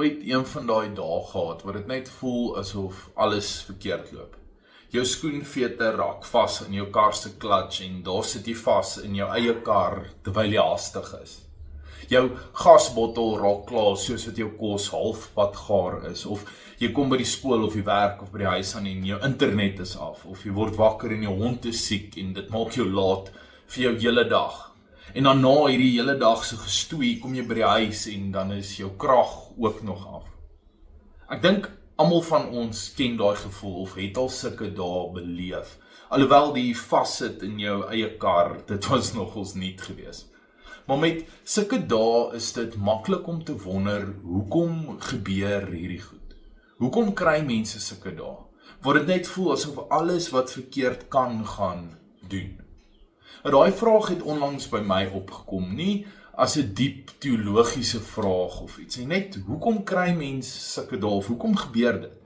ooit een van daai dae gehad, waar dit net voel asof alles verkeerd loop? Jou skoenvete raak vas in jou kar se clutch en daar sit jy vas in jou eie kar terwyl jy haastig is. Jou gasbottel raak klaar soos wat jou kos halfpad gaar is, of jy kom by die skool of die werk of by die huis aan en jou internet is af, of jy word wakker en jou hond is siek en dit maak jou laat vir jou hele dag. En dan na hierdie hele dag se gestoei, kom jy by die huis en dan is jou krag ook nog af. Ek dink almal van ons ken daai gevoel of het al sulke dae beleef. Alhoewel die vassit in jou eie kar, dit was nogals nuut geweest. Maar met sulke dae is dit maklik om te wonder, hoekom gebeur hierdie goed? Hoekom kry mense sulke dae? Waar dit net voel asof alles wat verkeerd kan gaan doen. En daai vraag het onlangs by my opgekom, nie as 'n diep teologiese vraag of iets, net hoekom kry mense sulke dae of hoekom gebeur dit?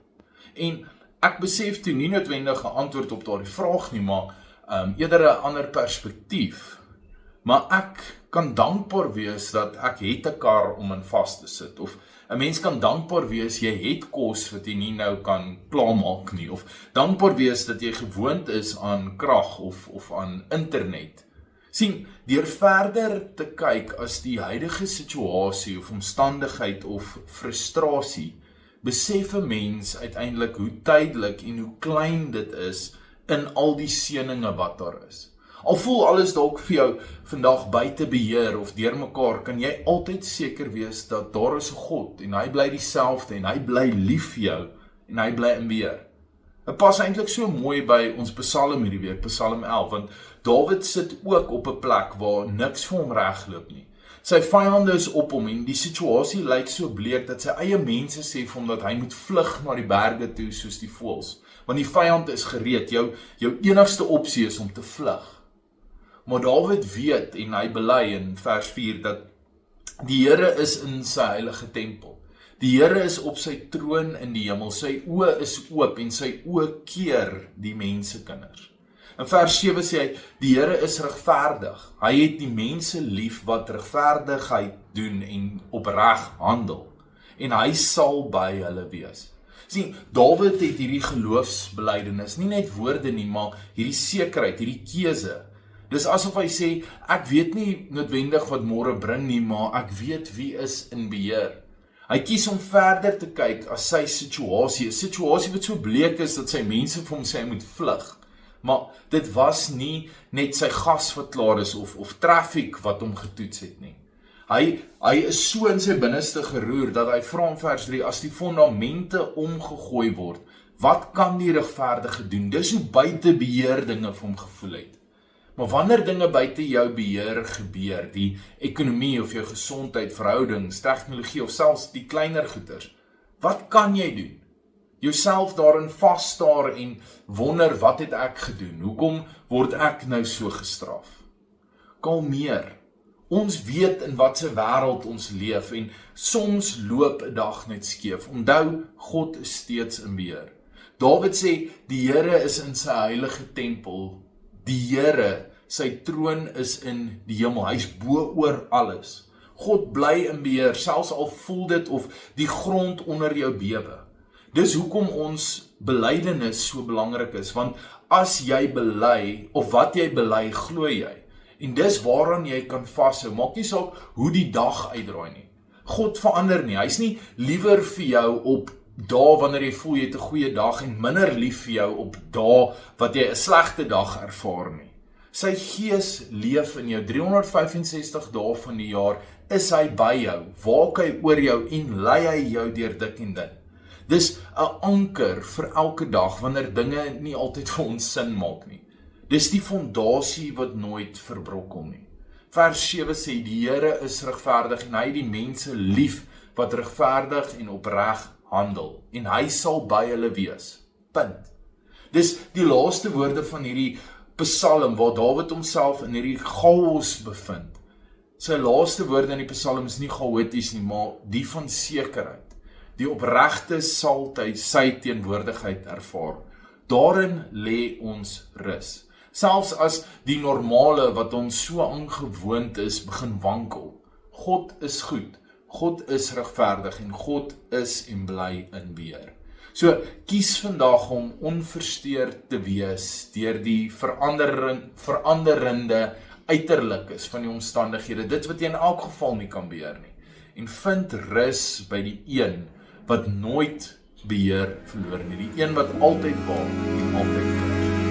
En ek besef toe nie noodwendig 'n antwoord op daardie vraag nie, maar eerder 'n ander perspektief. Maar ek kan dankbaar wees dat ek het 'n kar om in vas te sit, of 'n mens kan dankbaar wees jy het kos wat jy nie nou kan klaarmaak nie, of dankbaar wees dat jy gewoond is aan krag of aan internet. Sien, deur verder te kyk as die huidige situasie of omstandigheid of frustrasie, besef 'n mens uiteindelik hoe tydelik en hoe klein dit is in al die seëninge wat daar is. Al voel alles dalk vir jou vandag buite beheer of deurmekaar, kan jy altyd seker wees dat daar is 'n God en hy bly dieselfde en hy bly lief vir jou en hy bly in beheer. Dit pas eintlik so mooi by ons Psalm hierdie week, Psalm 11, want Dawid sit ook op 'n plek waar niks vir hom regloop nie. Sy vyande is op hom en die situasie lyk so bleek dat sy eie mense sê vir hom dat hy moet vlug na die berge toe soos die voëls, want die vyand is gereed, jou enigste opsie is om te vlug. Maar Dawid weet en hy bely in vers 4 dat die Here is in sy heilige tempel. Die Here is op sy troon in die hemel, sy oë is oop en sy oë keer die mensekinders. In vers 7 sê hy, die Here is regverdig. Hy het die mense lief wat regverdigheid doen en opreg handel. En hy sal by hulle wees. Sien, Dawid het hierdie geloofsbelydenis, nie net woorde nie, maar hierdie sekerheid, hierdie keuse. Dis asof hy sê, ek weet nie noodwendig wat môre bring nie, maar ek weet wie is in beheer. Hy kies om verder te kyk as sy situasie, 'n situasie wat so bleek is dat sy mense vir hom sê hy moet vlug. Maar dit was nie net sy gas wat klaar is of traffic wat hom getoets het nie. Hy is so in sy binneste geroer dat hy vra in vers 3, as die fondamente omgegooi word, wat kan die regverdige doen? Dis hoe buite beheer dinge vir hom gevoel het. Maar wanneer dinge buite jou beheer gebeur, die ekonomie of jou gesondheid, verhoudings, tegnologie of selfs die kleiner goeders, wat kan jy doen? Jouself daarin vasstaar en wonder, wat het ek gedoen? Hoekom word ek nou so gestraf? Kalmeer. Ons weet in watse wêreld ons leef en soms loop 'n dag net skeef. Onthou, God is steeds in beheer. Dawid sê, die Here is in sy heilige tempel. Die Here, sy troon is in die hemel. Hy's bo oor alles. God bly in beheer, selfs al voel dit of die grond onder jou bewe. Dis hoekom ons belydenis so belangrik is, want as jy bely, of wat jy bely, glo jy. En dis waaraan jy kan vashou, maak nie saak hoe die dag uitdraai nie. God verander nie, hy's nie liewer vir jou op dae wanneer jy voel jy het 'n goeie dag en minder lief vir jou op dae wat jy 'n slegte dag ervaar nie. Sy gees leef in jou 365 dae van die jaar, is hy by jou, waak hy oor jou en lei hy jou deur dik en dun. Dis 'n anker vir elke dag wanneer dinge nie altyd vir ons sin maak nie. Dis die fondasie wat nooit verbrokkel nie. Vers 7 sê, die Here is regverdig en hy het die mense lief wat regverdig en opreg handel, en hy sal by hulle wees. Punt. Dis die laaste woorde van hierdie Psalm waar Dawid homself in hierdie chaos bevind. Sy laaste woorde in die Psalm is nie chaoties nie, maar die van sekerheid. Die opregte sal sy teenwoordigheid ervaar. Daarin lê ons rus. Selfs as die normale wat ons so aangewoond is begin wankel. God is goed. God is regverdig en God is en bly in beheer. So, kies vandag om onversteurd te wees deur die veranderende uiterlikes van die omstandighede, dit wat jy in elk geval nie kan beheer nie. En vind rus by die een wat nooit beheer verloor nie, die een wat altyd waak en altyd